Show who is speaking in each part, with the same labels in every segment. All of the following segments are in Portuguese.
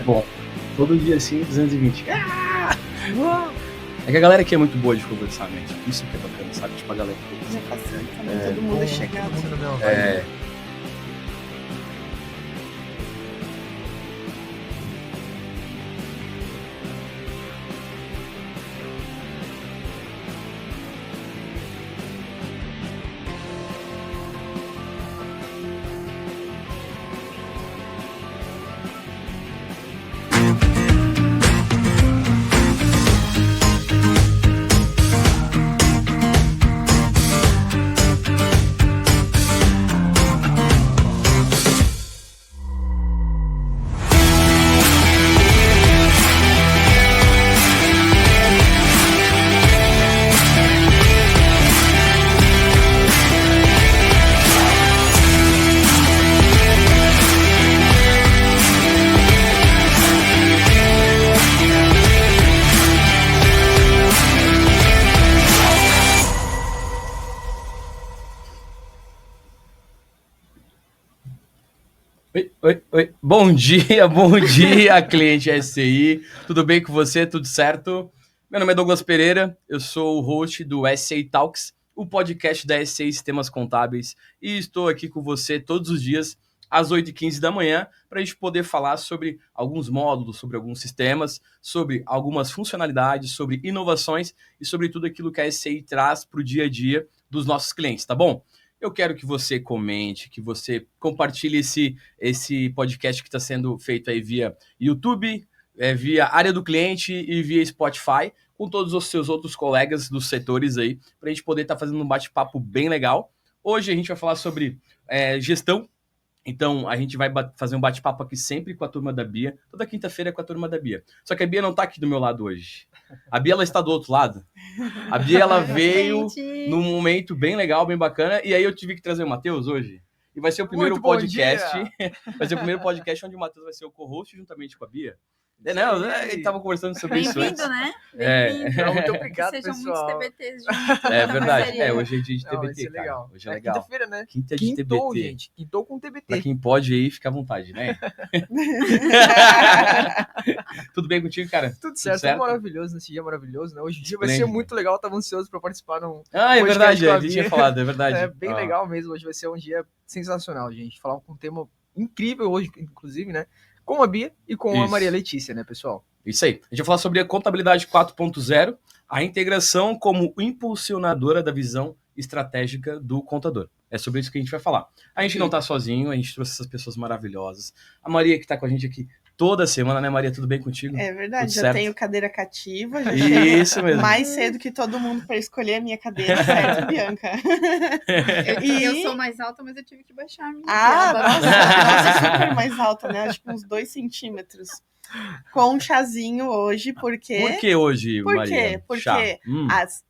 Speaker 1: Bom, todo dia assim, 220. É que a galera aqui é muito boa de conversar, né? Isso que é bacana, sabe? Tipo, a galera que
Speaker 2: Já facilita também, todo mundo é chegado.
Speaker 1: Oi. Bom dia, cliente SCI. Tudo bem com você? Tudo certo? Meu nome é Douglas Pereira, eu sou o host do SCI Talks, o podcast da SCI Sistemas Contábeis, e estou aqui com você todos os dias às 8h15 da manhã para a gente poder falar sobre alguns módulos, sobre alguns sistemas, sobre algumas funcionalidades, sobre inovações e sobre tudo aquilo que a SCI traz para o dia a dia dos nossos clientes, tá bom? Eu quero que você comente, que você compartilhe esse podcast que está sendo feito aí via YouTube, via área do cliente e via Spotify, com todos os seus outros colegas dos setores aí, para a gente poder estar fazendo um bate-papo bem legal. Hoje a gente vai falar sobre gestão. Então, a gente vai fazer um bate-papo aqui sempre com a turma da Bia. Toda quinta-feira é com a turma da Bia. Só que a Bia não está aqui do meu lado hoje. A Bia, ela está do outro lado. A Bia, ela veio num momento bem legal, bem bacana. E aí eu tive que trazer o Matheus hoje. E vai ser o primeiro podcast. Vai ser o primeiro podcast onde o Matheus vai ser o co-host juntamente com a Bia. Ele tava conversando sobre isso antes.
Speaker 2: Bem-vindo, né?
Speaker 3: Bem-vindo. Muito obrigado,
Speaker 2: que sejam
Speaker 3: pessoal.
Speaker 2: muitos TBTs juntos.
Speaker 1: É verdade. Hoje é dia de TBT,
Speaker 3: Não, isso é legal.
Speaker 1: cara. Hoje é legal.
Speaker 3: Quinta-feira, né?
Speaker 1: Quinta é de
Speaker 3: Quintou,
Speaker 1: TBT.
Speaker 3: gente. Quintou com TBT.
Speaker 1: Pra quem pode aí, fica à vontade, né? Tudo bem contigo, cara?
Speaker 3: Tudo certo, tudo maravilhoso nesse dia maravilhoso, né? Hoje o dia vai ser
Speaker 1: Esplêndido.
Speaker 3: muito legal, eu tava ansioso pra participar num
Speaker 1: Ah, é
Speaker 3: podcast
Speaker 1: verdade,
Speaker 3: com a
Speaker 1: a gente
Speaker 3: Bia.
Speaker 1: tinha falado, é verdade.
Speaker 3: É bem legal mesmo, hoje vai ser um dia sensacional, gente. Falar com um tema incrível hoje, inclusive, né? Com a Bia e com a Maria Letícia, né, pessoal?
Speaker 1: Isso aí. A gente vai falar sobre a contabilidade 4.0, a integração como impulsionadora da visão estratégica do contador. É sobre isso que a gente vai falar. A gente não tá sozinho, a gente trouxe essas pessoas maravilhosas. A Maria, que tá com a gente aqui toda semana, né, Maria? Tudo bem contigo?
Speaker 2: É verdade,
Speaker 1: Tudo
Speaker 2: já
Speaker 1: certo?
Speaker 2: tenho cadeira cativa. Já
Speaker 1: Isso mesmo.
Speaker 2: Mais cedo que todo mundo para escolher a minha cadeira, certo, Bianca?
Speaker 4: Eu sou mais alta, mas eu tive que baixar a minha.
Speaker 2: Nossa, super mais alta, né? Acho que uns 2 centímetros. Com um chazinho hoje, porque...
Speaker 1: Por que hoje,
Speaker 2: Por
Speaker 1: Maria?
Speaker 2: quê? Porque às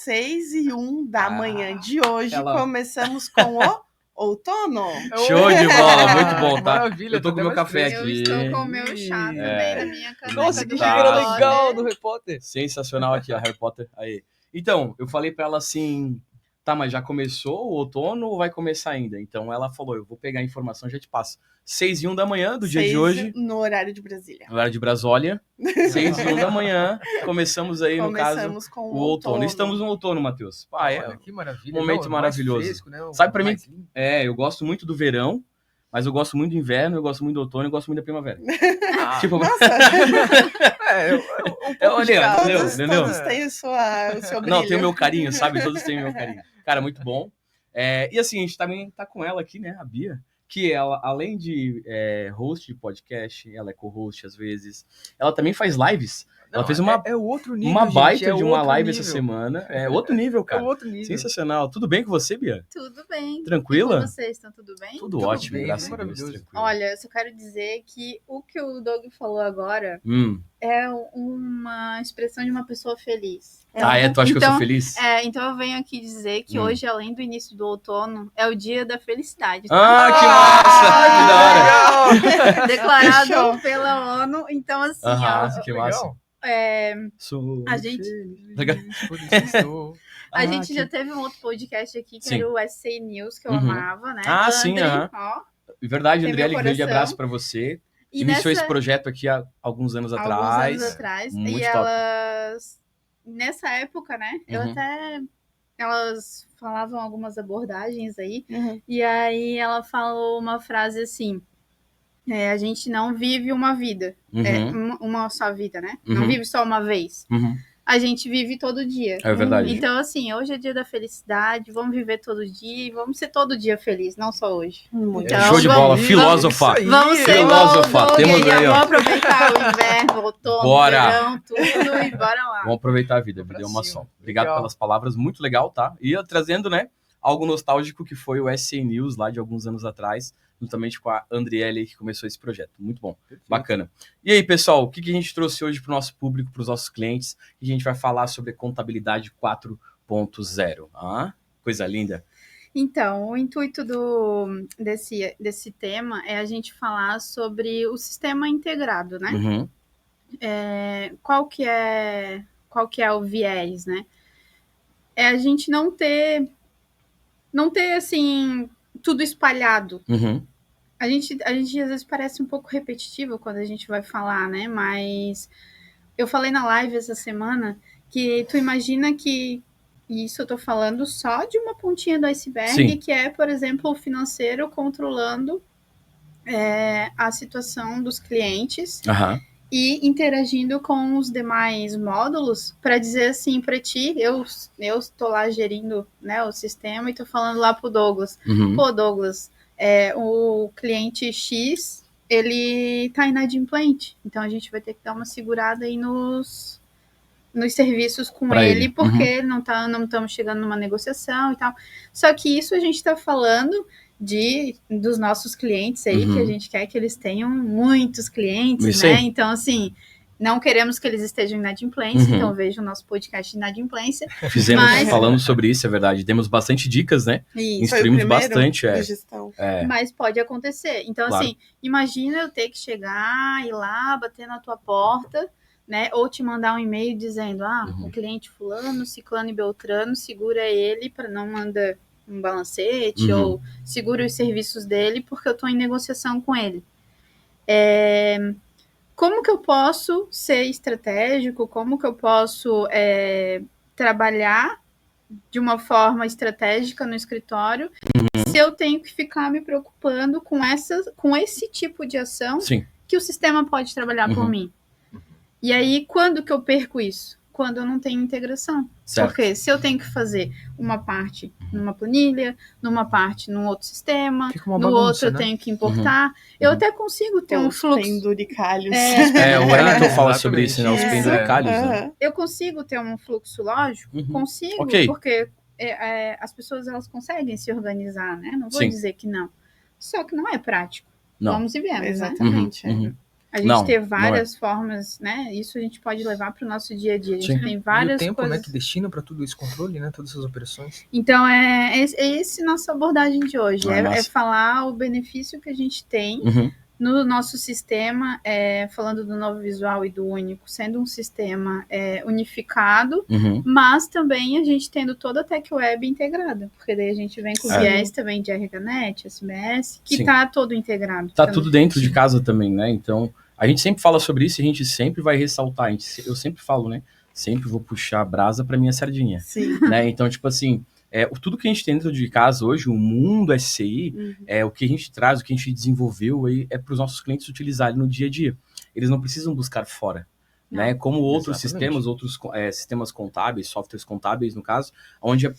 Speaker 2: 6h01 da manhã de hoje, começamos com o outono.
Speaker 1: Show de bola, muito bom, tá?
Speaker 3: Maravilha,
Speaker 1: eu tô com o meu café aqui.
Speaker 4: Eu estou com o meu chá também na minha caneca.
Speaker 3: Nossa, que
Speaker 4: do
Speaker 3: cheiro
Speaker 4: Harry
Speaker 3: legal
Speaker 4: Potter.
Speaker 3: do Harry Potter.
Speaker 1: Sensacional aqui, a Harry Potter. Aí. Então, eu falei pra ela assim, tá, mas já começou o outono ou vai começar ainda? Então ela falou, eu vou pegar a informação e já te passo. 6h01 da manhã do dia de hoje.
Speaker 2: No horário de Brasília.
Speaker 1: No horário de Brasólia. 6h01 da manhã. Começamos aí, no caso,
Speaker 2: com
Speaker 1: o outono. Estamos no outono, Matheus.
Speaker 3: Olha, que maravilha.
Speaker 1: Momento maravilhoso.
Speaker 3: Fresco, né?
Speaker 1: Sabe, pra mim, eu gosto muito do verão, mas eu gosto muito do inverno, eu gosto muito do outono e eu gosto muito da primavera. Tipo,
Speaker 2: Todos têm o seu brilho.
Speaker 1: Não, tem o meu carinho, sabe? Todos têm o meu carinho. Cara, muito bom. E assim, a gente também tá com ela aqui, né? A Bia. Que ela, além de host de podcast, ela é co-host às vezes, ela também faz lives. Ela fez
Speaker 3: outro nível,
Speaker 1: uma baita
Speaker 3: gente,
Speaker 1: de uma live
Speaker 3: nível.
Speaker 1: essa semana. É outro nível, cara.
Speaker 3: É outro nível.
Speaker 1: Sensacional. Tudo bem com você, Bia?
Speaker 4: Tudo bem.
Speaker 1: Tranquila?
Speaker 4: E com vocês, estão tudo bem?
Speaker 1: Tudo ótimo,
Speaker 3: bem,
Speaker 1: graças a Deus.
Speaker 3: maravilhoso.
Speaker 4: Olha, eu só quero dizer que o que o Doug falou agora é uma expressão de uma pessoa feliz.
Speaker 1: Tu acha que eu sou feliz?
Speaker 4: Então eu venho aqui dizer que hoje, além do início do outono, é o dia da felicidade.
Speaker 1: Tá? Que massa! Que da hora!
Speaker 4: Declarado pela ONU. Então, assim,
Speaker 1: que massa.
Speaker 4: A gente já teve um outro podcast aqui, que era o SCI News, que eu amava, né?
Speaker 1: Sim,
Speaker 4: André,
Speaker 1: Verdade, André, grande abraço pra você. iniciou esse projeto aqui há alguns anos atrás.
Speaker 4: Alguns anos atrás.
Speaker 1: Muito
Speaker 4: e
Speaker 1: top.
Speaker 4: Elas, nessa época, né? Elas falavam algumas abordagens aí. E aí ela falou uma frase assim: a gente não vive uma vida. Uma só vida, né? Não vive só uma vez. A gente vive todo dia.
Speaker 1: É verdade.
Speaker 4: Então, assim, hoje é dia da felicidade, vamos viver todo dia e vamos ser todo dia feliz, não só hoje.
Speaker 2: Então,
Speaker 1: show de bola, filósofa.
Speaker 4: Vamos ser
Speaker 1: filósofa. Temos aí, ó.
Speaker 4: Vamos aproveitar o inverno, o outono, o verão, tudo e bora lá.
Speaker 1: Vamos aproveitar a vida é uma só. Obrigado pelas palavras, muito legal, tá? E trazendo, né, algo nostálgico que foi o SCI News lá de alguns anos atrás, juntamente com a Andriele que começou esse projeto. Muito bom, bacana. E aí, pessoal, o que a gente trouxe hoje para o nosso público, para os nossos clientes? A gente vai falar sobre contabilidade 4.0. Coisa linda.
Speaker 4: Então, o intuito desse tema é a gente falar sobre o sistema integrado, né? Qual que é o viés, né? É a gente não ter assim, tudo espalhado. A gente às vezes parece um pouco repetitivo quando a gente vai falar, né? Mas eu falei na live essa semana que tu imagina que isso eu tô falando só de uma pontinha do iceberg, que é, por exemplo, o financeiro controlando a situação dos clientes e interagindo com os demais módulos para dizer assim para ti, eu estou lá gerindo, né, o sistema e tô falando lá pro Douglas. Pô, Douglas, o cliente X, ele tá inadimplente, então a gente vai ter que dar uma segurada aí nos serviços com ele, porque não estamos chegando numa negociação e tal. Só que isso a gente está falando dos nossos clientes aí, que a gente quer que eles tenham muitos clientes, né? Então, assim, não queremos que eles estejam inadimplentes, então veja o nosso podcast de inadimplência.
Speaker 1: Falamos sobre isso, é verdade. Demos bastante dicas, né? Instruímos bastante.
Speaker 4: Mas pode acontecer. Então, assim, imagina eu ter que chegar, ir lá, bater na tua porta, né? Ou te mandar um e-mail dizendo, o cliente fulano, ciclano e beltrano, segura ele para não mandar um balancete, ou segura os serviços dele porque eu estou em negociação com ele. Como que eu posso ser estratégico? Como que eu posso trabalhar de uma forma estratégica no escritório se eu tenho que ficar me preocupando com esse tipo de ação que o sistema pode trabalhar por mim? E aí, quando que eu perco isso? Quando eu não tenho integração. Porque se eu tenho que fazer uma parte numa planilha, numa parte num outro sistema, no outro eu tenho que importar, eu até consigo ter um fluxo.
Speaker 2: Penduricalhos.
Speaker 1: O Wellington fala sobre isso, né? Os penduricalhos. Né?
Speaker 4: Eu consigo ter um fluxo lógico? Consigo, porque as pessoas elas conseguem se organizar, né? Não vou dizer que não. Só que não é prático. Vamos e viemos,
Speaker 2: exatamente.
Speaker 4: Né? A gente tem várias formas, né? Isso a gente pode levar para o nosso dia a dia. A gente tem várias
Speaker 3: e o tempo,
Speaker 4: coisas.
Speaker 3: Né, que destina para tudo esse controle, né? Todas essas operações.
Speaker 4: Então, essa nossa abordagem de hoje. É falar o benefício que a gente tem no nosso sistema, falando do novo visual e do único, sendo um sistema unificado, mas também a gente tendo toda a Tech Web integrada. Porque daí a gente vem com o viés também de RHNet, SBS, que está todo integrado.
Speaker 1: Está tudo dentro de casa também, né? Então, a gente sempre fala sobre isso e a gente sempre vai ressaltar. Eu sempre falo, né? Sempre vou puxar a brasa para minha sardinha. Né? Então, tipo assim, tudo que a gente tem dentro de casa hoje, o mundo SCI, o que a gente traz, o que a gente desenvolveu aí, é para os nossos clientes utilizarem no dia a dia. Eles não precisam buscar fora. Né? Como outros sistemas, sistemas contábeis, softwares contábeis, no caso, onde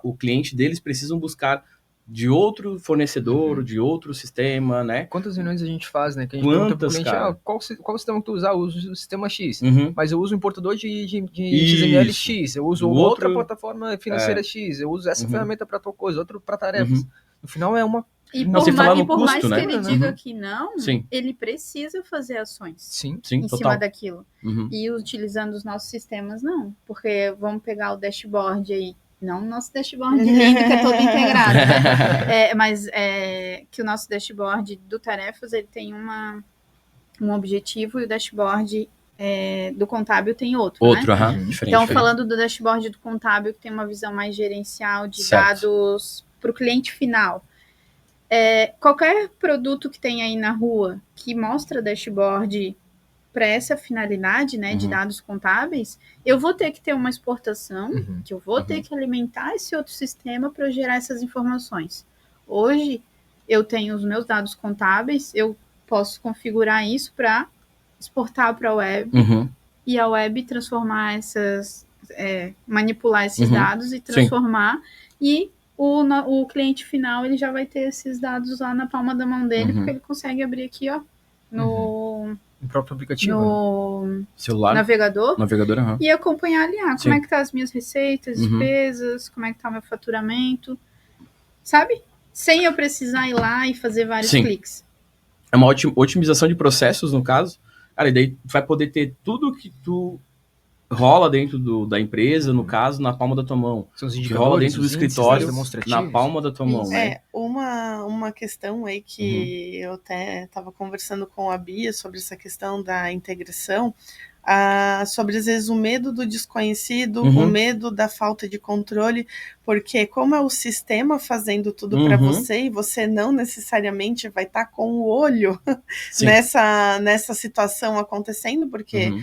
Speaker 1: o cliente deles precisam buscar de outro fornecedor, de outro sistema, né?
Speaker 3: Quantas reuniões a gente faz, né? Que a gente pergunta pro cliente, qual sistema que tu usa? Eu uso o sistema X, mas eu uso um importador de XML X, eu uso outra plataforma financeira X, eu uso essa ferramenta para tal coisa, outra para tarefas. No final é uma...
Speaker 4: E por mais que ele diga que não, ele precisa fazer ações em cima daquilo. E utilizando os nossos sistemas, não. Porque vamos pegar o dashboard aí, não o nosso dashboard lindo, que é todo integrado, né? Mas que o nosso dashboard do Tarefas, ele tem um objetivo e o dashboard do contábil tem outro, né?
Speaker 1: Diferente.
Speaker 4: Então, falando do dashboard do contábil, que tem uma visão mais gerencial de dados para o cliente final. Qualquer produto que tem aí na rua que mostra dashboard para essa finalidade, né, de dados contábeis, eu vou ter que ter uma exportação, que eu vou ter que alimentar esse outro sistema para eu gerar essas informações. Hoje, eu tenho os meus dados contábeis, eu posso configurar isso para exportar para a web, e a web transformar manipular esses dados e transformar, e o cliente final, ele já vai ter esses dados lá na palma da mão dele, porque ele consegue abrir aqui, ó, no
Speaker 3: próprio aplicativo,
Speaker 4: no
Speaker 1: celular,
Speaker 4: navegador,
Speaker 1: e
Speaker 4: acompanhar ali, como é que tá as minhas receitas, despesas, como é que tá o meu faturamento, sabe? Sem eu precisar ir lá e fazer vários cliques.
Speaker 1: É uma otimização de processos, no caso. Cara, e daí tu vai poder ter tudo que tu rola dentro da empresa, no caso, na palma da tua mão.
Speaker 3: São os
Speaker 1: que rola dentro do escritório, na palma da tua mão,
Speaker 2: né? Uma questão aí que eu até estava conversando com a Bia sobre essa questão da integração, sobre às vezes o medo do desconhecido, o medo da falta de controle, porque como é o sistema fazendo tudo para você, e você não necessariamente vai estar com o olho nessa situação acontecendo, porque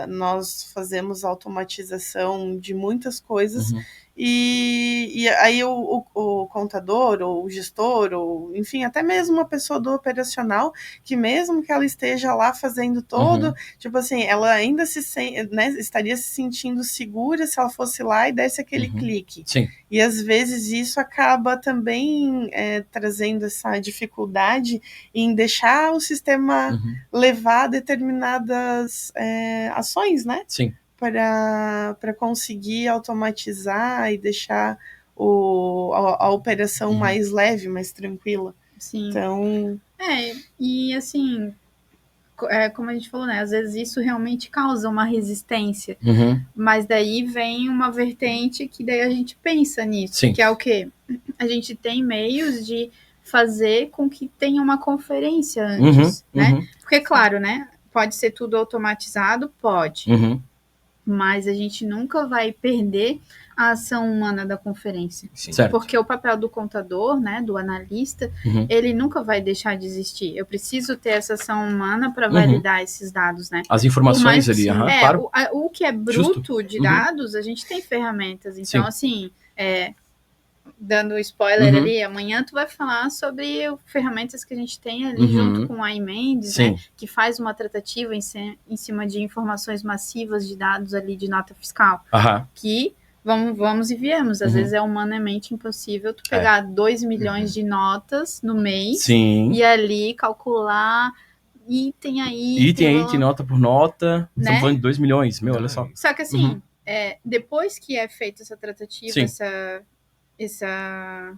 Speaker 2: nós fazemos automatização de muitas coisas, e aí o contador, ou o gestor, ou enfim, até mesmo uma pessoa do operacional, que mesmo que ela esteja lá fazendo todo, tipo assim, ela ainda estaria se sentindo segura se ela fosse lá e desse aquele clique.
Speaker 1: Sim.
Speaker 2: E às vezes isso acaba também trazendo essa dificuldade em deixar o sistema levar determinadas ações, né?
Speaker 1: Sim.
Speaker 2: Para conseguir automatizar e deixar a operação mais leve, mais tranquila.
Speaker 4: Sim.
Speaker 2: Então...
Speaker 4: e assim, como a gente falou, né? Às vezes isso realmente causa uma resistência. Mas daí vem uma vertente que daí a gente pensa nisso, que é o quê? A gente tem meios de fazer com que tenha uma conferência antes, né? Porque, claro, né? Pode ser tudo automatizado? Pode. Mas a gente nunca vai perder a ação humana da conferência. Porque o papel do contador, né, do analista, ele nunca vai deixar de existir. Eu preciso ter essa ação humana para validar esses dados, né?
Speaker 1: As informações ali, claro.
Speaker 4: O que é bruto de dados, a gente tem ferramentas. Então, assim, dando spoiler ali, amanhã tu vai falar sobre ferramentas que a gente tem ali junto com a Imendes, né, que faz uma tratativa em cima de informações massivas de dados ali de nota fiscal, que vamos e viemos, às vezes é humanamente impossível tu pegar 2 milhões de notas no mês e ali calcular item a item,
Speaker 1: nota por nota,
Speaker 4: né?
Speaker 1: Estamos falando de 2 milhões, olha só.
Speaker 4: Só que assim, depois que é feita essa tratativa, essa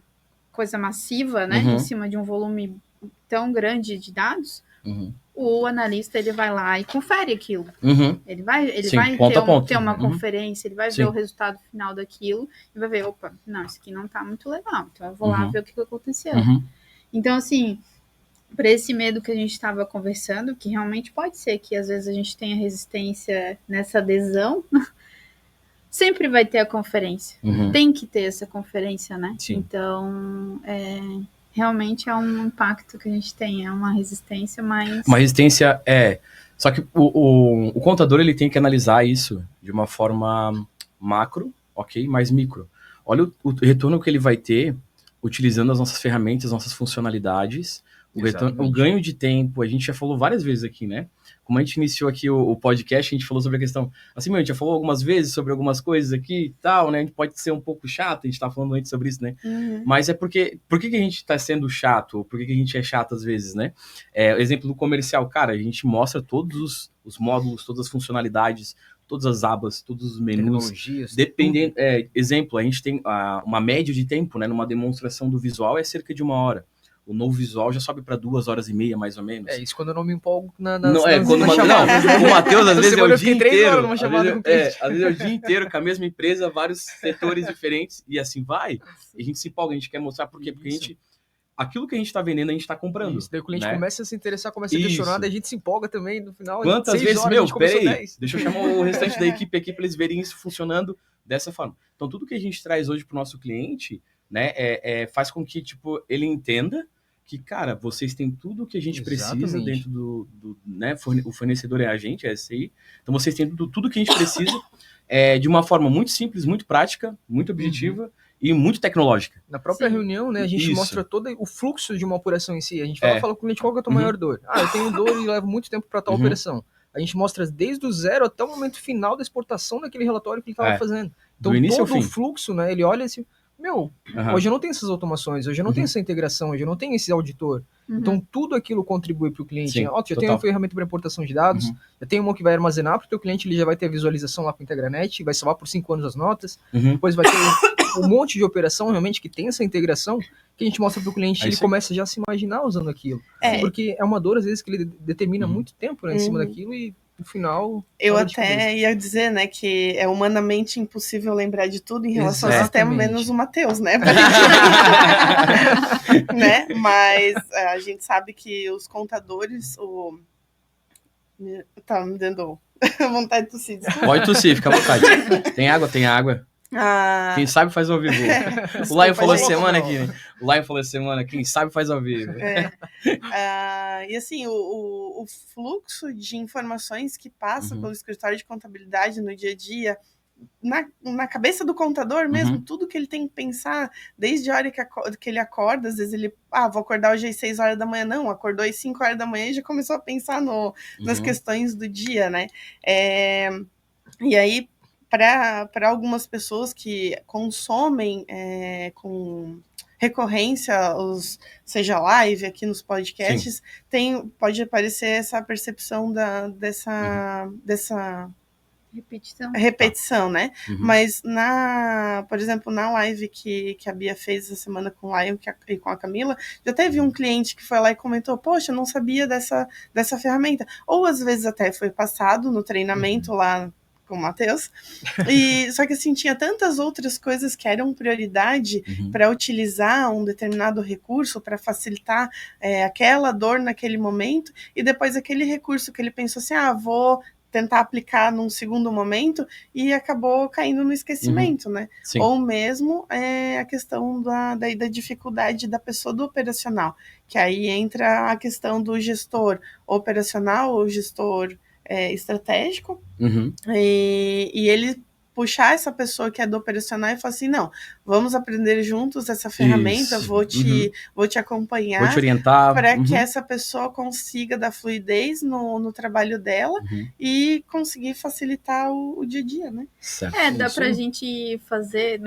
Speaker 4: coisa massiva, né, em cima de um volume tão grande de dados, o analista, ele vai lá e confere aquilo. Ele vai ter uma conferência, ele vai ver o resultado final daquilo e vai ver, opa, não, isso aqui não tá muito legal, então eu vou lá ver o que aconteceu. Então, assim, para esse medo que a gente estava conversando, que realmente pode ser que às vezes a gente tenha resistência nessa adesão, sempre vai ter a conferência. Tem que ter essa conferência, né? Então, realmente é um impacto que a gente tem, é uma resistência, mas...
Speaker 1: Uma resistência Só que o contador, ele tem que analisar isso de uma forma macro, ok? Mais micro. Olha o retorno que ele vai ter utilizando as nossas ferramentas, as nossas funcionalidades, o ganho de tempo. A gente já falou várias vezes aqui, né? Como a gente iniciou aqui o podcast, a gente falou sobre a questão... Assim, a gente já falou algumas vezes sobre algumas coisas aqui e tal, né? A gente pode ser um pouco chato, a gente tá falando antes sobre isso, né? Mas é porque... Por que a gente tá sendo chato? Ou por que a gente é chato às vezes, né? Exemplo do comercial. Cara, a gente mostra todos os módulos, todas as funcionalidades, todas as abas, todos os menus. Dependendo... exemplo, a gente tem uma média de tempo, né? Numa demonstração do visual é cerca de 1 hora. O novo visual já sobe para 2h30, mais ou menos.
Speaker 3: Isso quando eu não me empolgo
Speaker 1: o Matheus, às vezes, é o dia inteiro. Às vezes é o dia inteiro com a mesma empresa, vários setores diferentes, e assim vai. E a gente se empolga, a gente quer mostrar por quê? Porque aquilo que a gente está vendendo, a gente está comprando.
Speaker 3: Daí o cliente começa a se interessar, começa a questionar, daí a gente se empolga também no final.
Speaker 1: Quantas vezes, peraí, deixa eu chamar o restante da equipe aqui para eles verem isso funcionando dessa forma. Então, tudo que a gente traz hoje para o nosso cliente né, faz com que, tipo, ele entenda que, cara, vocês têm tudo o que a gente precisa dentro do né, o fornecedor é a gente, é a SCI, então vocês têm tudo o que a gente precisa de uma forma muito simples, muito prática, muito objetiva e muito tecnológica.
Speaker 3: Na própria reunião, né, a gente mostra todo o fluxo de uma operação em si. A gente fala com o cliente qual que é a tua maior dor. Eu tenho dor e levo muito tempo para tal operação. A gente mostra desde o zero até o momento final da exportação daquele relatório que ele estava fazendo. Então, todo o fluxo, né, ele olha assim, hoje eu não tenho essas automações, hoje eu não tenho essa integração, hoje eu não tenho esse auditor. Então, tudo aquilo contribui para o cliente.
Speaker 1: Sim,
Speaker 3: já tem uma ferramenta para importação de dados, já tem uma que vai armazenar, porque o cliente ele já vai ter a visualização lá com o Integranet, vai salvar por 5 anos as notas, depois vai ter um monte de operação realmente que tem essa integração, que a gente mostra para o cliente e ele começa já a se imaginar usando aquilo. Porque é uma dor, às vezes, que ele determina muito tempo, né, em cima daquilo e no final...
Speaker 2: Eu até ia dizer, né, que é humanamente impossível lembrar de tudo em relação ao sistema, menos o Matheus, né? Né? Mas a gente sabe que os contadores... Tá me dando vontade de tossir.
Speaker 1: Pode tossir, fica à vontade. Tem água? Tem água. Quem sabe faz ao vivo. O Lion falou semana aqui. O Lion falou semana, quem sabe faz ao vivo.
Speaker 2: E assim, o fluxo de informações que passa pelo escritório de contabilidade no dia a dia, na cabeça do contador mesmo, tudo que ele tem que pensar, desde a hora que ele acorda, às vezes ele, vou acordar hoje às 6 horas da manhã, não, acordou às 5 horas da manhã e já começou a pensar nas questões do dia, né? E aí, para algumas pessoas que consomem com recorrência, seja live aqui nos podcasts, pode aparecer essa percepção dessa repetição, né? Mas, por exemplo, na live que a Bia fez essa semana com o Lion e com a Camila, já teve um cliente que foi lá e comentou, poxa, eu não sabia dessa ferramenta. Ou, às vezes, até foi passado no treinamento lá com o Matheus, só que assim, tinha tantas outras coisas que eram prioridade para utilizar um determinado recurso para facilitar aquela dor naquele momento, e depois aquele recurso que ele pensou assim, vou tentar aplicar num segundo momento, e acabou caindo no esquecimento, né?
Speaker 1: Sim.
Speaker 2: Ou mesmo a questão da dificuldade da pessoa do operacional, que aí entra a questão do gestor operacional ou gestor estratégico, e ele puxar essa pessoa que é do operacional e falar assim, não, vamos aprender juntos essa ferramenta, vou te acompanhar,
Speaker 1: vou te orientar,
Speaker 2: para que essa pessoa consiga dar fluidez no trabalho dela e conseguir facilitar o dia a dia, né?
Speaker 1: Certo.
Speaker 4: Dá pra gente fazer...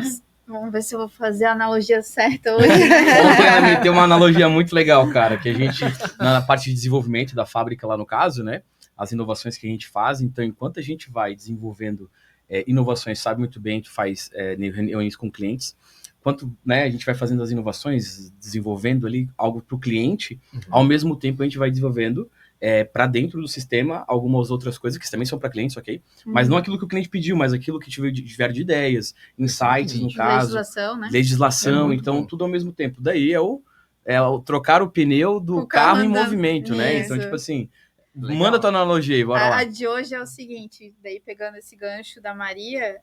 Speaker 4: Vamos ver se eu vou fazer a analogia certa hoje.
Speaker 1: Ontem ela meteu uma analogia muito legal, cara, que a gente, na parte de desenvolvimento da fábrica lá no caso, né, as inovações que a gente faz, então enquanto a gente vai desenvolvendo inovações, sabe muito bem, a gente faz reuniões com clientes, quanto, né, a gente vai fazendo as inovações, desenvolvendo ali algo para o cliente, ao mesmo tempo a gente vai desenvolvendo para dentro do sistema algumas outras coisas que também são para clientes, ok? Mas não aquilo que o cliente pediu, mas aquilo que tiver de ideias, insights, no caso.
Speaker 4: Legislação, né?
Speaker 1: Legislação, então tudo ao mesmo tempo. Daí é o trocar o pneu do carro em movimento, né? Então, tipo assim, legal. Manda tua analogia aí, bora lá.
Speaker 4: A de hoje é o seguinte, daí pegando esse gancho da Maria,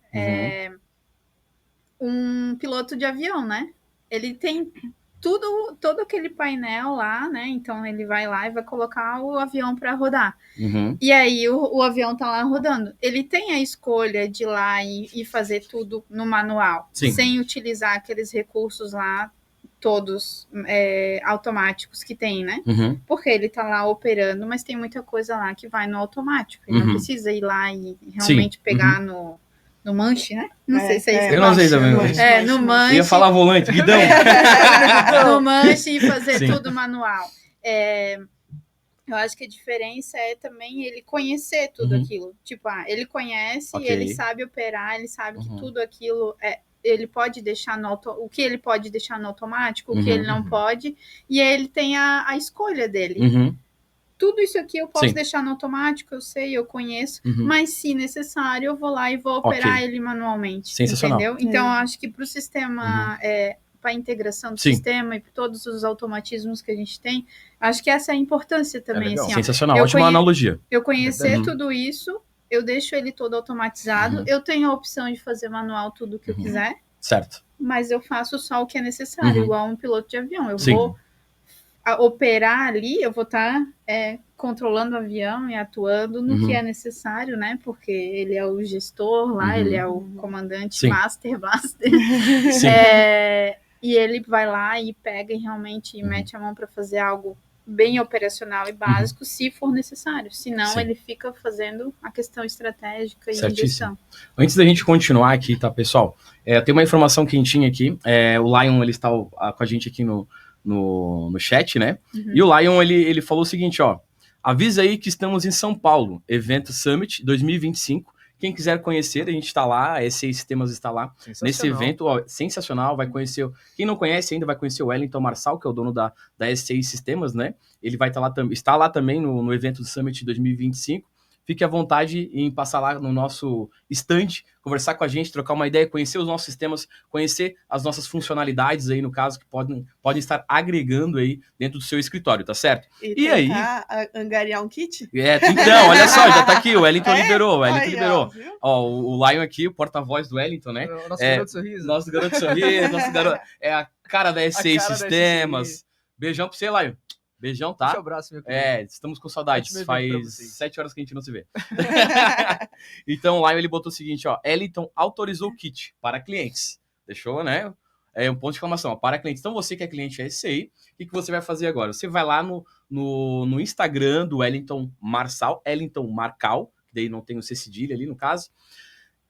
Speaker 4: um piloto de avião, né? Ele tem todo aquele painel lá, né? Então ele vai lá e vai colocar o avião para rodar. E aí o avião tá lá rodando. Ele tem a escolha de ir lá e fazer tudo no manual, sem utilizar aqueles recursos lá todos automáticos que tem, né? Porque ele tá lá operando, mas tem muita coisa lá que vai no automático. Ele não precisa ir lá e realmente pegar no manche, né? Não sei se é isso.
Speaker 1: Eu não sei também.
Speaker 4: No manche.
Speaker 1: Eu ia falar volante, guidão.
Speaker 4: No manche e fazer tudo manual. Eu acho que a diferença é também ele conhecer tudo aquilo. Tipo, ele conhece, ele sabe operar, ele sabe que tudo aquilo ele pode deixar o que ele pode deixar no automático, o que ele não pode, e aí ele tem a escolha dele. Tudo isso aqui eu posso deixar no automático, eu sei, eu conheço, mas se necessário eu vou lá e vou operar ele manualmente.
Speaker 1: Sensacional.
Speaker 4: Entendeu? Então eu acho que para o sistema, para a integração do sistema e para todos os automatismos que a gente tem, acho que essa é a importância também. Assim,
Speaker 1: sensacional, ótima analogia.
Speaker 4: Eu conhecer tudo isso, eu deixo ele todo automatizado, eu tenho a opção de fazer manual tudo que eu quiser.
Speaker 1: Certo.
Speaker 4: mas eu faço só o que é necessário, igual um piloto de avião. Eu vou operar ali, eu vou estar controlando o avião e atuando no que é necessário, né? Porque ele é o gestor lá, ele é o comandante Master Blaster. E ele vai lá e pega e realmente mete a mão para fazer algo bem operacional e básico, se for necessário. Senão, ele fica fazendo a questão estratégica e gestão.
Speaker 1: Antes da gente continuar aqui, tá, pessoal? Tem uma informação quentinha aqui. O Lion, ele está com a gente aqui no chat, né? E o Lion, ele falou o seguinte, ó. Avisa aí que estamos em São Paulo, Evento Summit 2025. Quem quiser conhecer, a gente está lá, a SCI Sistemas está lá nesse evento, ó, sensacional, vai conhecer, quem não conhece ainda vai conhecer o Wellington Marçal, que é o dono da SCI Sistemas, né? Ele vai estar lá também no evento do Summit 2025. Fique à vontade em passar lá no nosso stand, conversar com a gente, trocar uma ideia, conhecer os nossos sistemas, conhecer as nossas funcionalidades aí, no caso, que podem estar agregando aí dentro do seu escritório, tá certo?
Speaker 2: E aí... angariar um kit?
Speaker 1: Então, olha só, já tá aqui, o Wellington liberou, Ó, o Lion aqui, o porta-voz do Wellington, né?
Speaker 3: O nosso garoto sorriso.
Speaker 1: Nosso garoto sorriso, é a cara da SCI Sistemas. Beijão pra você, Lion. Beijão, tá?
Speaker 3: Deixa o abraço, meu querido.
Speaker 1: Estamos com saudades. Faz 7 horas que a gente não se vê. Então, o Lion, ele botou o seguinte, ó. Wellington autorizou o kit para clientes. Deixou, né? Um ponto de exclamação, ó, para clientes. Então, você que é cliente SCI, o que você vai fazer agora? Você vai lá no Instagram do Wellington Marçal, Wellington Marcal, que daí não tem o C cedilha ali, no caso,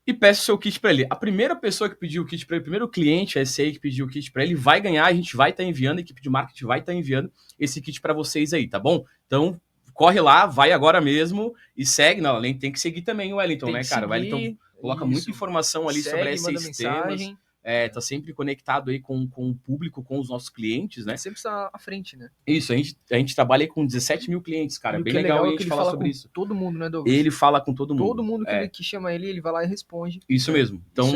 Speaker 1: e peça o seu kit para ele. A primeira pessoa que pediu o kit para ele, o primeiro cliente, a SCI que pediu o kit para ele, vai ganhar, a gente vai estar enviando, a equipe de marketing vai estar enviando esse kit para vocês aí, tá bom? Então, corre lá, vai agora mesmo e segue. Não, além tem que seguir também o Wellington, né, cara? O Wellington coloca muita informação ali sobre a SCI Sistemas. Tá sempre conectado aí com o público, com os nossos clientes, né?
Speaker 3: Sempre está à frente, né?
Speaker 1: Isso, a gente trabalha aí com 17 mil clientes, cara. Bem legal a gente falar sobre isso.
Speaker 3: Todo mundo, né, Douglas?
Speaker 1: Ele fala com todo mundo.
Speaker 3: Todo mundo que chama ele vai lá e responde.
Speaker 1: Isso mesmo. Então,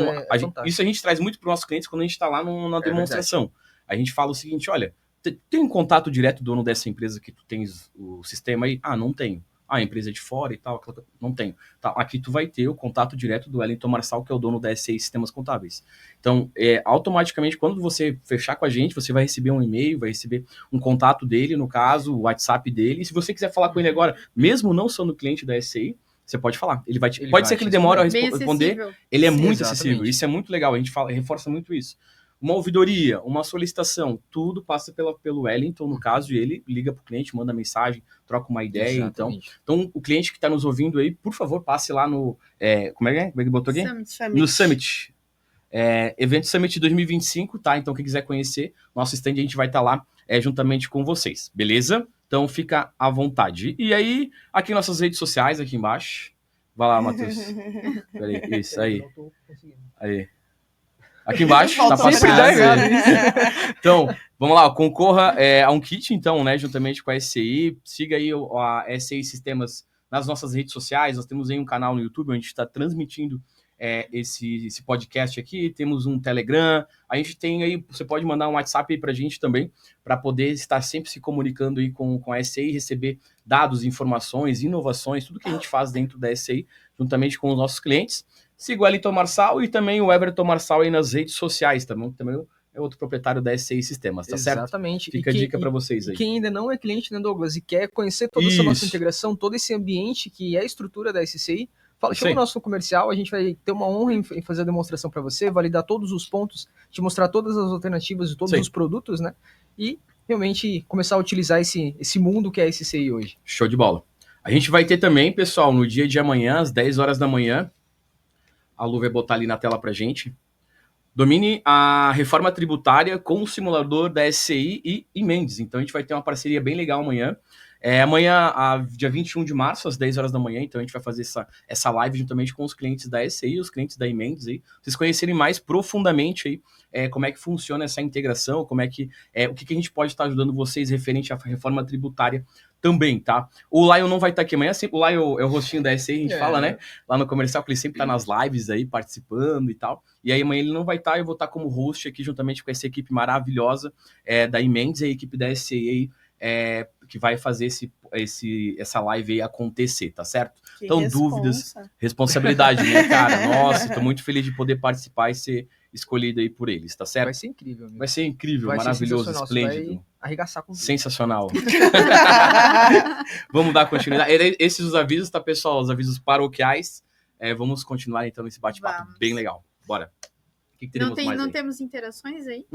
Speaker 1: isso a gente traz muito para os nossos clientes quando a gente está lá na demonstração. A gente fala o seguinte, olha, tem um contato direto do dono dessa empresa que tu tens o sistema aí? Ah, não tenho. A empresa é de fora e tal, não tenho. Tá, aqui tu vai ter o contato direto do Wellington Marçal, que é o dono da SCI Sistemas Contábeis. Então, automaticamente, quando você fechar com a gente, você vai receber um e-mail, vai receber um contato dele, no caso, o WhatsApp dele. E se você quiser falar com ele agora, mesmo não sendo cliente da SCI, você pode falar. Pode ser que ele demore a responder. Ele é muito acessível. Isso é muito legal. A gente reforça muito isso. Uma ouvidoria, uma solicitação, tudo passa pelo Wellington, no caso, e ele liga para o cliente, manda mensagem, troca uma ideia. Então, o cliente que está nos ouvindo aí, por favor, passe lá no... como é que botou aqui?
Speaker 2: Summit.
Speaker 1: No Summit. Evento Summit 2025, tá? Então, quem quiser conhecer, nosso stand, a gente vai estar lá juntamente com vocês, beleza? Então, fica à vontade. E aí, aqui nossas redes sociais, aqui embaixo. Vai lá, Matheus. Peraí, isso, aí. Aí. Aqui embaixo, tá passando. Então, vamos lá, concorra a um kit, então, né, juntamente com a SCI. Siga aí a SCI Sistemas nas nossas redes sociais. Nós temos aí um canal no YouTube onde a gente está transmitindo esse podcast aqui. Temos um Telegram. A gente tem aí, você pode mandar um WhatsApp aí pra gente também, para poder estar sempre se comunicando aí com a SCI, receber dados, informações, inovações, tudo que a gente faz dentro da SCI, juntamente com os nossos clientes. Siga o Wellington Marçal e também o Everton Marçal aí nas redes sociais, também é outro proprietário da SCI Sistemas, tá certo?
Speaker 3: Exatamente.
Speaker 1: Fica a dica para vocês aí.
Speaker 3: Quem ainda não é cliente, né, Douglas, e quer conhecer toda essa nossa integração, todo esse ambiente que é a estrutura da SCI, chama o nosso comercial, a gente vai ter uma honra em fazer a demonstração para você, validar todos os pontos, te mostrar todas as alternativas de todos os produtos, né? E realmente começar a utilizar esse mundo que é a SCI hoje.
Speaker 1: Show de bola. A gente vai ter também, pessoal, no dia de amanhã, às 10 horas da manhã, a Lu vai botar ali na tela pra gente. Domine a reforma tributária com o simulador da SCI e Mendes. Então a gente vai ter uma parceria bem legal amanhã. Amanhã, dia 21 de março, às 10 horas da manhã, então a gente vai fazer essa live juntamente com os clientes da SCI e os clientes da Mendes aí. Vocês conhecerem mais profundamente aí como é que funciona essa integração, como é que o que a gente pode estar ajudando vocês referente à reforma tributária também, tá? O Lion não vai estar aqui amanhã, sempre, o Lion é o rostinho da SCI, a gente fala, né? Lá no comercial, que ele sempre tá nas lives aí, participando e tal. E aí amanhã ele não vai estar, eu vou estar como host aqui, juntamente com essa equipe maravilhosa da Mendes e a equipe da SCI aí, que vai fazer essa live aí acontecer, tá certo? Então, dúvidas, responsabilidade, né, cara? Nossa, tô muito feliz de poder participar e ser escolhido aí por eles, tá certo?
Speaker 3: Vai ser incrível, amigo.
Speaker 1: Vai ser incrível, maravilhoso, esplêndido.
Speaker 3: Vai arregaçar com
Speaker 1: sensacional. Vamos dar continuidade. Esses os avisos, tá, pessoal? Os avisos paroquiais. Vamos continuar, então, esse bate-papo bem legal. Bora. O que teremos mais
Speaker 4: não
Speaker 1: aí?
Speaker 4: Temos interações aí?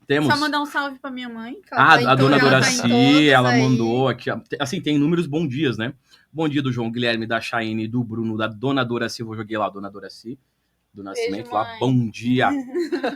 Speaker 1: Temos.
Speaker 4: Só mandar um salve pra minha mãe.
Speaker 1: A dona Doraci, ela mandou aqui. Assim, tem inúmeros bom dias, né? Bom dia do João Guilherme, da Chayne, do Bruno, da dona Doraci. Eu joguei lá, dona Doraci, do Nascimento. Beijo, lá. Bom dia.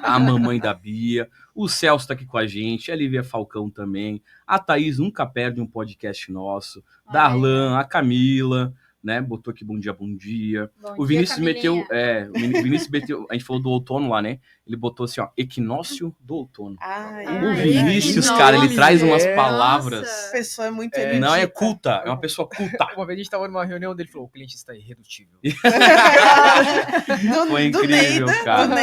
Speaker 1: A mamãe da Bia. O Celso tá aqui com a gente. A Lívia Falcão também. A Thaís nunca perde um podcast nosso. Darlan, a Camila. Né? Botou aqui bom dia. O Vinícius meteu. O Vinícius meteu. A gente falou do outono lá, né? Ele botou assim, ó, equinócio do outono. O Vinícius, cara, ele traz umas palavras.
Speaker 2: Nossa. A pessoa é muito erudita.
Speaker 1: Não, é culta, é uma pessoa culta.
Speaker 3: Uma vez a gente tava numa reunião dele falou: o cliente está irredutível.
Speaker 1: Foi incrível, cara.